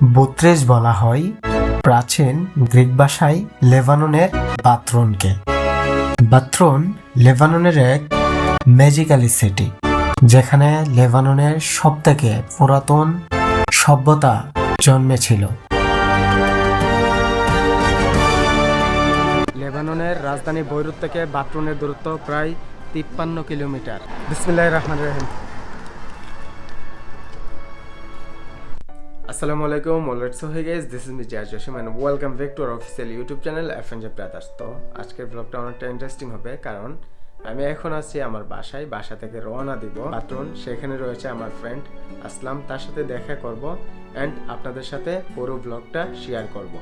বুত্রেস বলা হয় প্রাচীন গ্রিক ভাষায় লেবাননের বাথরুনকে। বাথরুন লেবাননের এক ম্যাজিক্যাল সিটি, যেখানে লেবাননের সবথেকে পুরাতন সভ্যতা জন্মেছিল। লেবাননের রাজধানী বৈরুত থেকে বাথরুনের দূরত্ব প্রায় 53 কিলোমিটার। বিসমিল্লাহির রহমানির রহিম। আসসালামু আলাইকুম, alright, so hey guys, this is me Jaj Jasim and welcome back to our official YouTube channel FNJ brothers. তো আজকের ব্লগটা অনেকটা ইন্টারেস্টিং হবে, কারণ আমি এখন আছি আমার বাসায়। বাসা থেকে রওনা দিব বাথরুন। সেখানে রয়েছে আমার ফ্রেন্ড আসলাম, তার সাথে দেখা করব এন্ড আপনাদের সাথে পুরো ব্লগটা শেয়ার করব।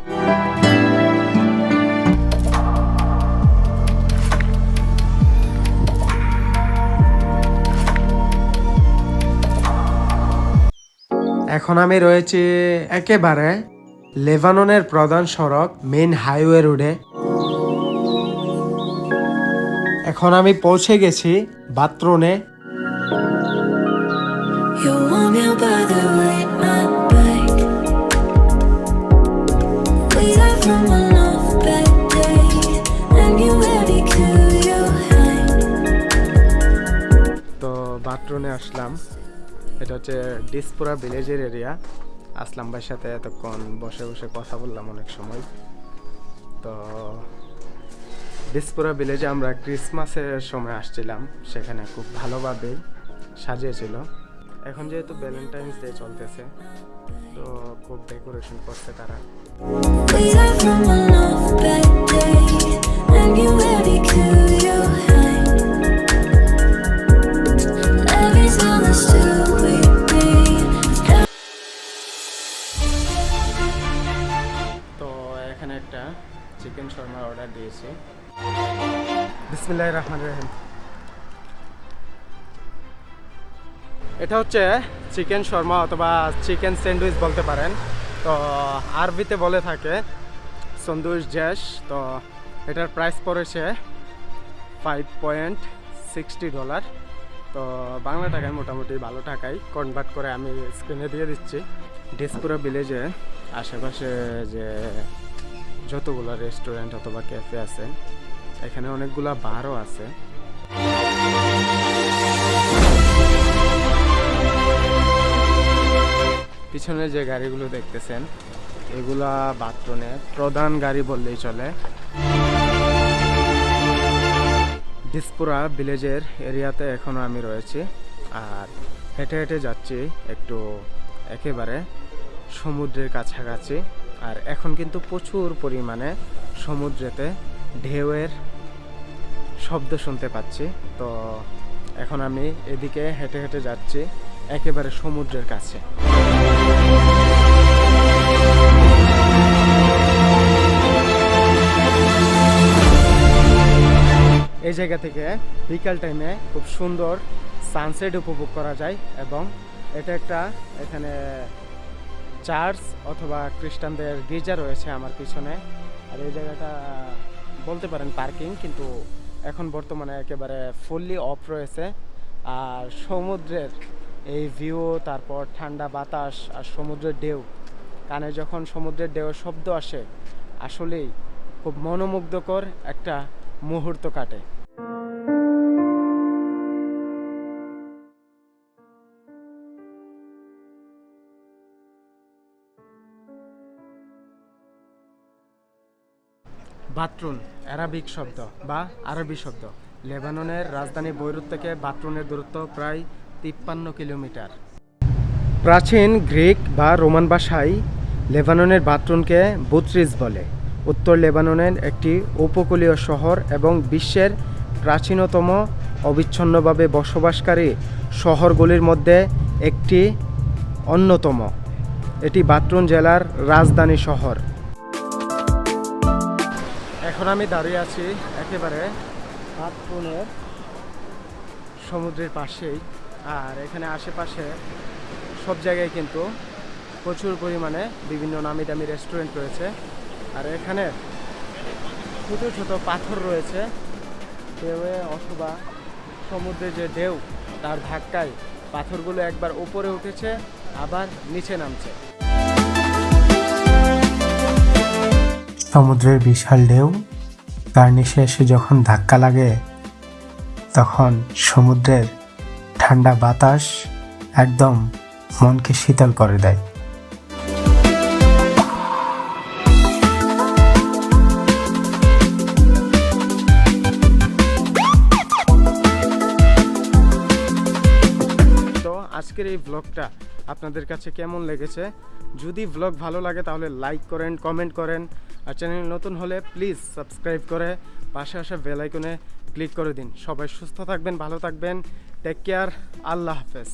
এখন আমি রয়েছি একেবারে লেবাননের প্রধান সড়ক মেইন হাইওয়ে রোডে। এখন আমি পৌঁছে গেছি বাথরুনে। You want me by the way my bike. We are from one of bad days, and you ready to you hang. তো বাথরুনে আসলাম। এটা হচ্ছে ডিসপুরা ভিলেজের এরিয়া। আসলাম ভাইয়ের সাথে এতক্ষণ বসে বসে কথা বললাম অনেক সময়। তো ডিসপুরা ভিলেজে আমরা ক্রিসমাসের সময় আসছিলাম, সেখানে খুব ভালোভাবেই সাজিয়েছিল। এখন যেহেতু ভ্যালেন্টাইন্স ডে চলতেছে, তো খুব ডেকোরেশন করছে তারা। We are from one of bad days, and you ready to you hang. Love is all the stupid thing. তো এখানে একটা চিকেন শর্মার অর্ডার দিয়েছি। বিসমিল্লাহির রহমানির রহিম। এটা হচ্ছে চিকেন শর্মা অথবা চিকেন স্যান্ডউইচ বলতে পারেন। তো আরবিতে বলে থাকে সন্দুইশ জ্যাশ। তো এটার প্রাইস পড়েছে $5.60। তো বাংলা টাকায় মোটামুটি ভালো টাকায় কনভার্ট করে আমি স্ক্রিনে দিয়ে দিচ্ছি। ডিসপুরা ভিলেজে আশেপাশে যে যতগুলো রেস্টুরেন্ট অথবা ক্যাফে আছে, এখানে অনেকগুলা বারও আছে। পিছনে যে গাড়িগুলো দেখতেছেন, এগুলা বাথরুনে প্রধান গাড়ি বললেই চলে। ডিসপুরা ভিলেজের এরিয়াতে এখনো আমি রয়েছি, আর হেঁটে হেঁটে যাচ্ছি একটু একেবারে সমুদ্রের কাছাকাছি। আর এখন কিন্তু প্রচুর পরিমাণে সমুদ্রেতে ঢেউয়ের শব্দ শুনতে পাচ্ছি। তো এখন আমি এদিকে হেঁটে হেঁটে যাচ্ছি একেবারে সমুদ্রের কাছে। এই জায়গা থেকে বিকাল টাইমে খুব সুন্দর সানসেট উপভোগ করা যায়, এবং এটা একটা এখানে চার্চ অথবা খ্রিস্টানদের গির্জা রয়েছে আমার পিছনে। আর এই জায়গাটা বলতে পারেন পার্কিং, কিন্তু এখন বর্তমানে একেবারে ফুললি অফ রয়েছে। আর সমুদ্রের এই ভিউ, তারপর ঠান্ডা বাতাস আর সমুদ্রের ঢেউ, কানে যখন সমুদ্রের ঢেউর শব্দ আসে, আসলেই খুব মনোমুগ্ধকর একটা মুহূর্ত কাটে। বাথরুন অ্যারাবিক শব্দ বা আরবি শব্দ। লেবাননের রাজধানী বৈরুত থেকে বাথরুনের দূরত্ব প্রায় 53 কিলোমিটার। প্রাচীন গ্রিক বা রোমান ভাষায় লেবাননের বাথরুনকে বুত্রিস বলে। উত্তর লেবাননের একটি উপকূলীয় শহর এবং বিশ্বের প্রাচীনতম অবিচ্ছিন্নভাবে বসবাসকারী শহরগুলির মধ্যে একটি অন্যতম। এটি বাথরুন জেলার রাজধানী শহর। এখন আমি দাঁড়িয়ে আছি একেবারে বাথরুনের সমুদ্রের পাশেই। আর এখানে আশেপাশে সব জায়গায় কিন্তু প্রচুর পরিমাণে বিভিন্ন নামি দামি রেস্টুরেন্ট রয়েছে। আর এখানে ছোটো ছোটো পাথর রয়েছে। ঢেউয়ে অথবা সমুদ্রের যে ঢেউ, তার ধাক্কায় পাথরগুলো একবার উপরে উঠেছে, আবার নিচে নামছে। সমুদ্রের বিশাল ঢেউ কার্নিশে এসে যখন ধাক্কা লাগে, তখন সমুদ্রের ঠান্ডা বাতাস একদম মনকে শীতল করে দেয়। তো আজকের এই ব্লগটা আপনাদের কাছে কেমন লেগেছে? যদি ব্লগ ভালো লাগে তাহলে লাইক করেন, কমেন্ট করেন, আর চ্যানেল নতুন হলে প্লিজ সাবস্ক্রাইব করে পাশে আসা বেল আইকনে ক্লিক করে দিন। সবাই সুস্থ থাকবেন, ভালো থাকবেন, টেক কেয়ার, আল্লাহ হাফেজ।